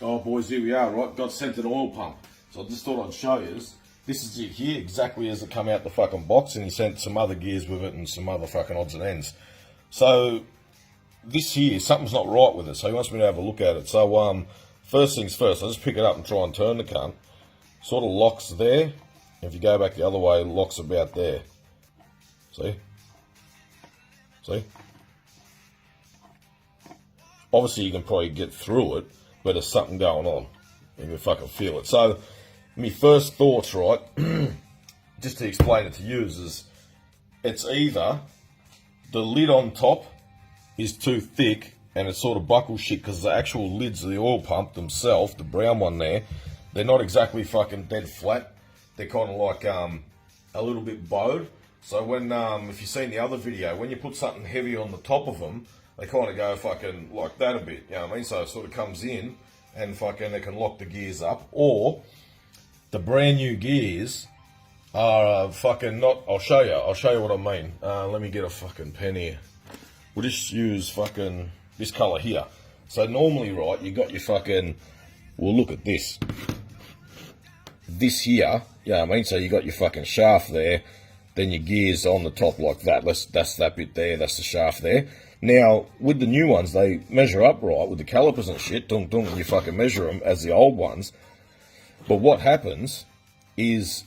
Oh boys, here we are, right? Got sent an oil pump. So I just thought I'd show you. This is it here, exactly as it come out the fucking box, and he sent some other gears with it and some other fucking odds and ends. So this here, something's not right with it, so he wants me to have a look at it. So first things first, I just pick it up and try and turn the cunt. Sort of locks there. If you go back the other way, it locks about there. See? See? Obviously you can probably get through it, but there's something going on. You can fucking feel it. So, my first thoughts, right, just to explain it to you, is it's either the lid on top is too thick and it's sort of buckle shit, because the actual lids of the oil pump themselves, the brown one there, they're not exactly fucking dead flat. They're kind of like a little bit bowed. So when, if you've seen the other video, when you put something heavy on the top of them, they kind of go fucking like that a bit, you know what I mean? So it sort of comes in and fucking they can lock the gears up. Or the brand new gears are fucking not, I'll show you what I mean. Let me get a fucking pen here. We'll just use fucking this colour here. So normally, right, you got your fucking, well, look at this. This here, you know what I mean? So you got your fucking shaft there, then your gears on the top like that. That's that bit there, that's the shaft there. Now, with the new ones, they measure up right with the calipers and shit, dunk, and you fucking measure them as the old ones. But what happens is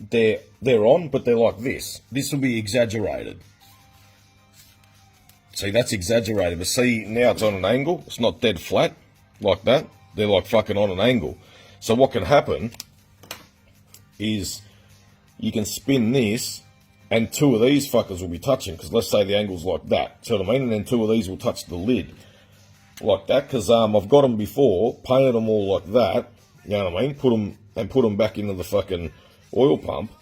they're on, but they're like this. This will be exaggerated. See, that's exaggerated. But see, now it's on an angle. It's not dead flat like that. They're like fucking on an angle. So what can happen is you can spin this, and two of these fuckers will be touching, because let's say the angle's like that, see what I mean? And then two of these will touch the lid like that, because I've got them before, painted them all like that, you know what I mean? Put them back into the fucking oil pump,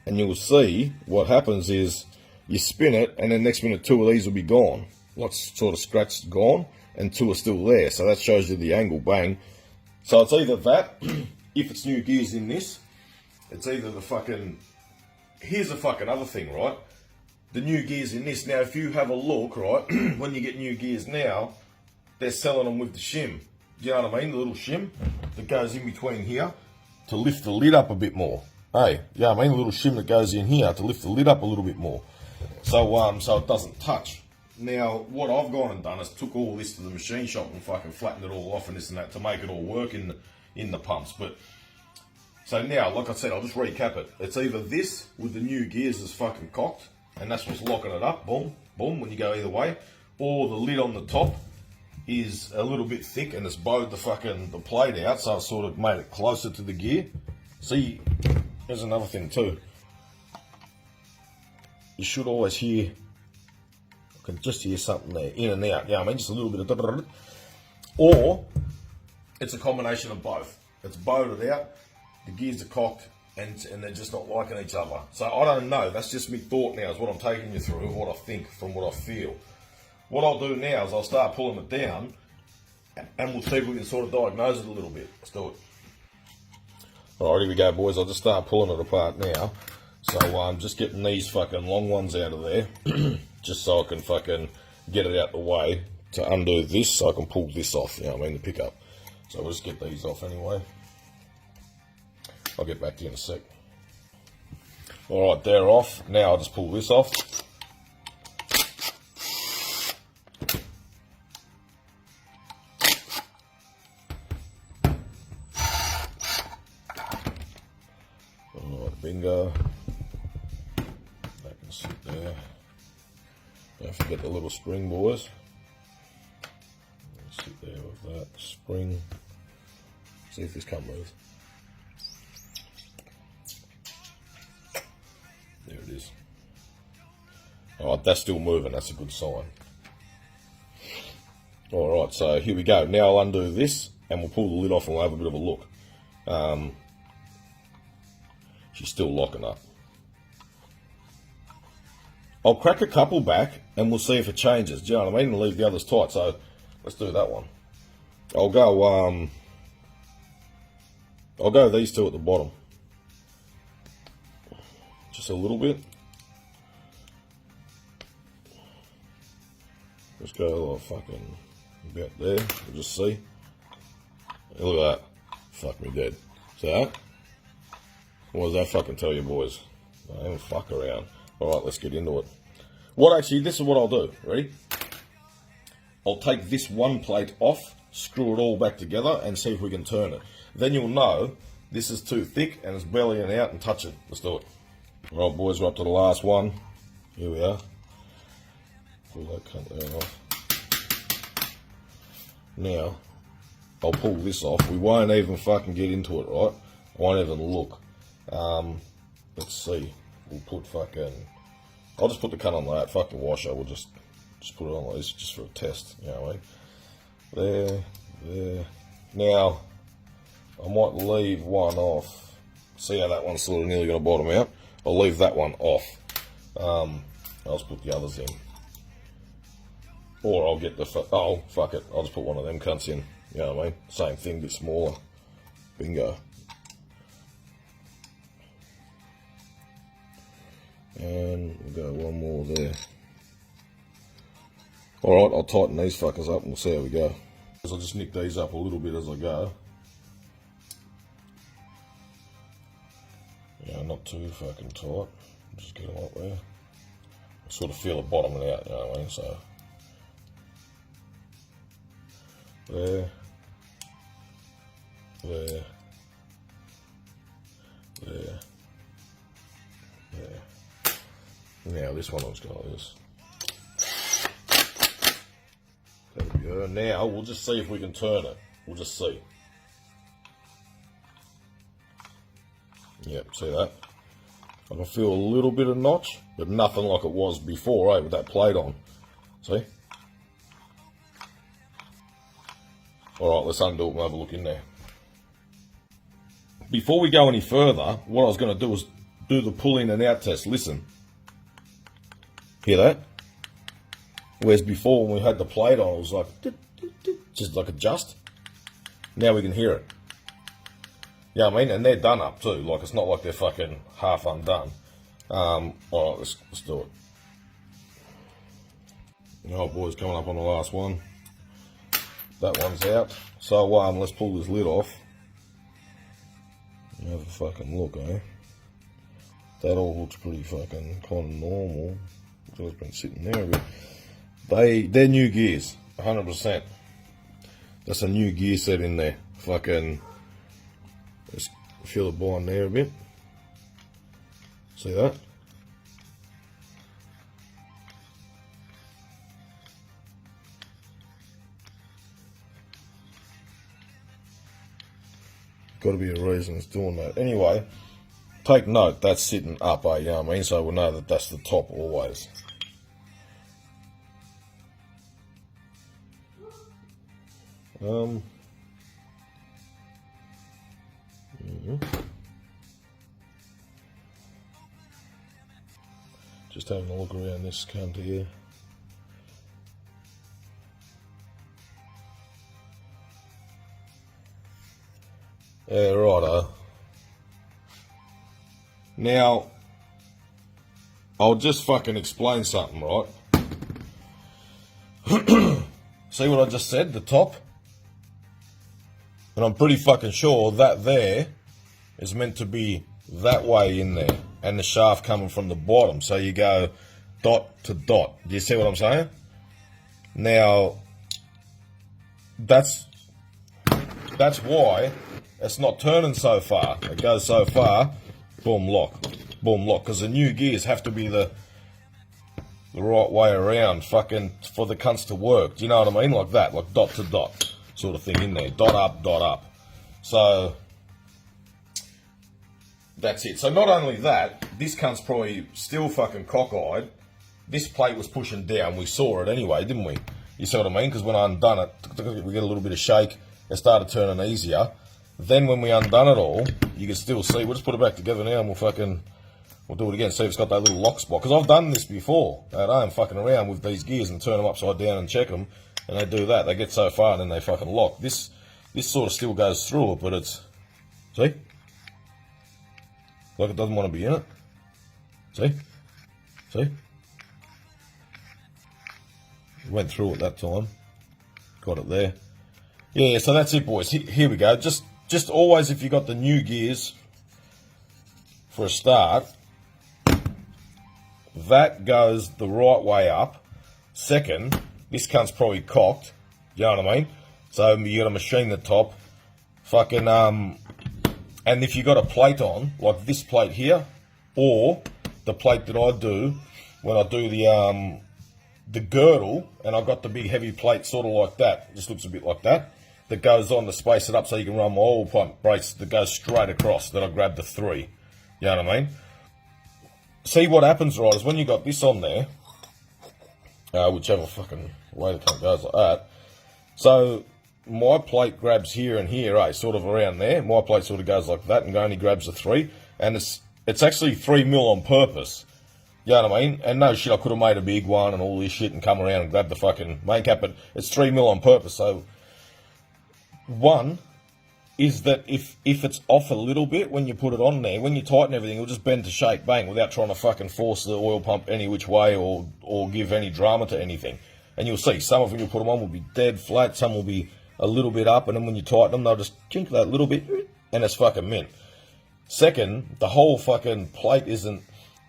and you'll see what happens is you spin it, and then next minute two of these will be gone, like sort of scratched, gone, and two are still there. So that shows you the angle, bang. So it's either that, if it's new gears in this, it's either the fucking, here's the fucking other thing, right? The new gears in this. Now, if you have a look, right, when you get new gears now, they're selling them with the shim. Do you know what I mean? The little shim that goes in between here to lift the lid up a bit more. Hey, you know what I mean? The little shim that goes in here to lift the lid up a little bit more. So, so it doesn't touch. Now, what I've gone and done is took all this to the machine shop and fucking flattened it all off and this and that to make it all work in the pumps. But so now, like I said, I'll just recap it. It's either this with the new gears is fucking cocked, and that's what's locking it up, boom, boom, when you go either way, or the lid on the top is a little bit thick and it's bowed the plate out, so it's sort of made it closer to the gear. See, here's another thing too. You should always hear, I can just hear something there, in and out, you know what I mean? Just a little bit of, or it's a combination of both. It's bowed it out, the gears are cocked, and they're just not liking each other. So I don't know, that's just me thought now, is what I'm taking you through, what I think from what I feel. What I'll do now is I'll start pulling it down, and we'll see if we can sort of diagnose it a little bit. Let's do it. Alright, here we go, boys. I'll just start pulling it apart now. So I'm just getting these fucking long ones out of there, just so I can fucking get it out the way to undo this, so I can pull this off, you know what I mean, the pickup. So we'll just get these off anyway. I'll get back to you in a sec. Alright, they're off. Now I'll just pull this off. Alright, bingo. That can sit there. Don't forget the little spring, boys. Sit there with that spring. See if this comes loose. There it is. Alright, that's still moving, that's a good sign. Alright, so here we go. Now I'll undo this and we'll pull the lid off and we'll have a bit of a look. She's still locking up. I'll crack a couple back and we'll see if it changes. Do you know what I mean? And leave the others tight. So let's do that one. I'll go these two at the bottom. Just a little bit. Just go like fucking about there. We'll just see. Look at that. Fuck me dead. See that? What does that fucking tell you, boys? I don't fuck around. Alright, let's get into it. This is what I'll do. Ready? I'll take this one plate off, screw it all back together, and see if we can turn it. Then you'll know this is too thick and it's bellying out, and touch it. Let's do it. Alright, boys, we're up to the last one. Here we are. Pull that cunt there off. Now, I'll pull this off. We won't even fucking get into it, right? I won't even look. Let's see. We'll put fucking... I'll just put the cunt on that. Fuck the washer. We'll just put it on like this just for a test. You know what I mean? There. Now, I might leave one off. See how that one's sort of nearly got a bottom out? I'll leave that one off. I'll just put the others in. Or I'll get the... Oh, fuck it. I'll just put one of them cunts in. You know what I mean? Same thing, bit smaller. Bingo. And we'll go one more there. Alright, I'll tighten these fuckers up and we'll see how we go. I'll just nick these up a little bit as I go. Yeah, not too fucking tight. Just get them up there. I sort of feel it bottoming out, you know what I mean? So, there. There. There. There. Now this one looks like this. There we go. Now we'll just see if we can turn it. We'll just see. Yep, see that? I can feel a little bit of notch, but nothing like it was before, with that plate on. See? Alright, let's undo it and have a look in there. Before we go any further, what I was going to do was do the pull in and out test. Listen. Hear that? Whereas before when we had the plate on, it was like, just like adjust. Now we can hear it. Yeah, I mean, and they're done up too. Like, it's not like they're fucking half undone. Alright, let's do it. Alright, boys, coming up on the last one. That one's out. So, let's pull this lid off. Have a fucking look, eh? That all looks pretty fucking kind of normal. It's been sitting there a bit. They're new gears, 100%. That's a new gear set in there. Fucking, let's feel the bind there a bit. See that? Got to be a reason it's doing that. Anyway, take note, that's sitting up, you know what I mean? So we'll know that that's the top always. Just having a look around this cunt here. Yeah, righto. Now, I'll just fucking explain something, right? See what I just said, the top? And I'm pretty fucking sure that there is meant to be that way in there, and the shaft coming from the bottom, so you go dot to dot. Do you see what I'm saying? Now, that's why it's not turning so far. It goes so far, boom, lock, because the new gears have to be the right way around, fucking, for the cunts to work. Do you know what I mean? Like that, like dot to dot sort of thing in there, dot up. So that's it. So not only that, this cunt's probably still fucking cockeyed. This plate was pushing down. We saw it anyway, didn't we? You see what I mean? Because when I undone it, we get a little bit of shake. It started turning easier. Then when we undone it all, you can still see. We'll just put it back together now and we'll do it again. See if it's got that little lock spot. Because I've done this before at home, fucking around with these gears and turn them upside down and check them. And they do that. They get so far and then they fucking lock. This sort of still goes through it, but it's... See? Like it doesn't want to be in it. See? See? Went through it that time. Got it there. Yeah, so that's it, boys. Here we go. Just always, if you got the new gears for a start, that goes the right way up. Second, this cunt's probably cocked. You know what I mean? So you got to machine the top. Fucking, and if you got a plate on, like this plate here, or the plate that I do when I do the girdle, and I've got the big heavy plate sort of like that. It just looks a bit like that. That goes on to space it up so you can run my oil pump brakes that goes straight across. That I grab the 3. You know what I mean? See what happens, right, is when you got this on there, whichever fucking way the cunt goes like that. So my plate grabs here and here, sort of around there. My plate sort of goes like that and only grabs the 3. And it's actually 3 mil on purpose. You know what I mean? And no shit, I could have made a big one and all this shit and come around and grab the fucking main cap, but it's 3 mil on purpose. So, one is that if it's off a little bit when you put it on there, when you tighten everything, it'll just bend to shape, bang, without trying to fucking force the oil pump any which way or give any drama to anything. And you'll see, some of them you put them on will be dead flat, some will be a little bit up, and then when you tighten them, they'll just kink that little bit, and it's fucking mint. Second, the whole fucking plate isn't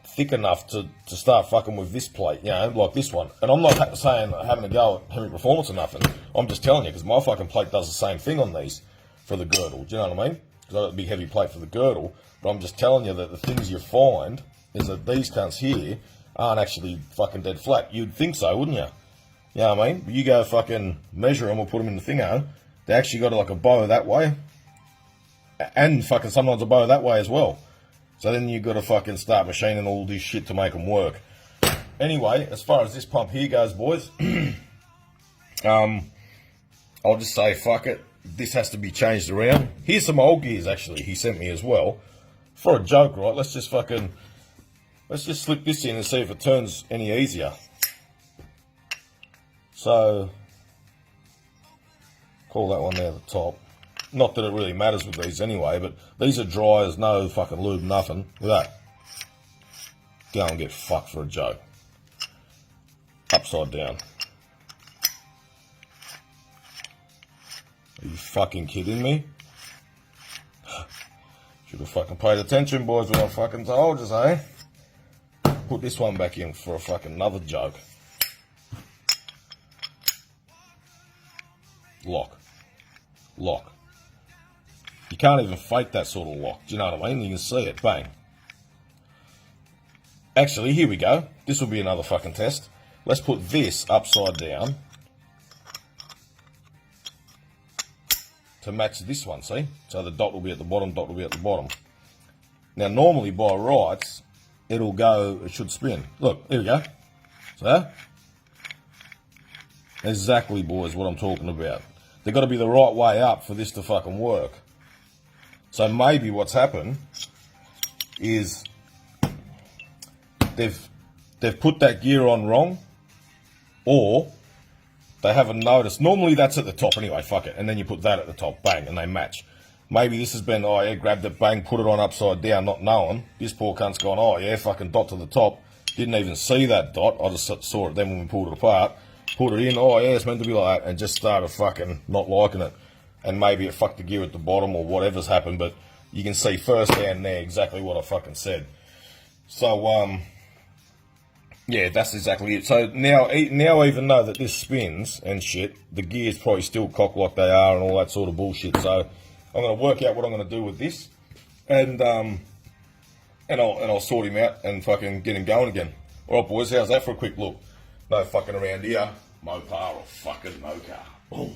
thick enough to start fucking with this plate, you know, like this one. And I'm not saying having a go at Hemi Performance or nothing. I'm just telling you, because my fucking plate does the same thing on these for the girdle. Do you know what I mean? Because I've got a big heavy plate for the girdle. But I'm just telling you that the things you find is that these cunts here aren't actually fucking dead flat. You'd think so, wouldn't you? You know what I mean? But you go fucking measure them or put them in the thingo, they actually got like a bow that way. And fucking sometimes a bow that way as well. So then you've got to fucking start machining all this shit to make them work. Anyway, as far as this pump here goes, boys, I'll just say, fuck it. This has to be changed around. Here's some old gears, actually, he sent me as well. For a joke, right? Let's just slip this in and see if it turns any easier. So, call that one there at the top. Not that it really matters with these anyway, but these are dry as no fucking lube, nothing. Look at that. Go and get fucked for a joke. Upside down. Are you fucking kidding me? Should have fucking paid attention, boys, when I fucking told you, eh? Put this one back in for a fucking another joke. Lock. Lock. You can't even fake that sort of lock. Do you know what I mean? You can see it. Bang. Actually, here we go. This will be another fucking test. Let's put this upside down to match this one, see? So the dot will be at the bottom, dot will be at the bottom. Now, normally by rights, it'll go, it should spin. Look, here we go. So, exactly, boys, what I'm talking about. They've got to be the right way up for this to fucking work. So maybe what's happened is they've put that gear on wrong, or they haven't noticed. Normally that's at the top anyway, fuck it. And then you put that at the top, bang, and they match. Maybe this has been, oh yeah, grabbed it, bang, put it on upside down, not knowing. This poor cunt's gone, oh yeah, fucking dot to the top. Didn't even see that dot. I just saw it then when we pulled it apart. Put it in, oh yeah, it's meant to be like that, and just started fucking not liking it. And maybe it fucked the gear at the bottom or whatever's happened, but you can see firsthand there exactly what I fucking said. So, yeah, that's exactly it. So now even though that this spins and shit, the gear's probably still cocked like they are and all that sort of bullshit. So I'm going to work out what I'm going to do with this, and I'll sort him out and fucking get him going again. All right, boys, how's that for a quick look? No fucking around here. Mopar or fucking Mopar. Boom.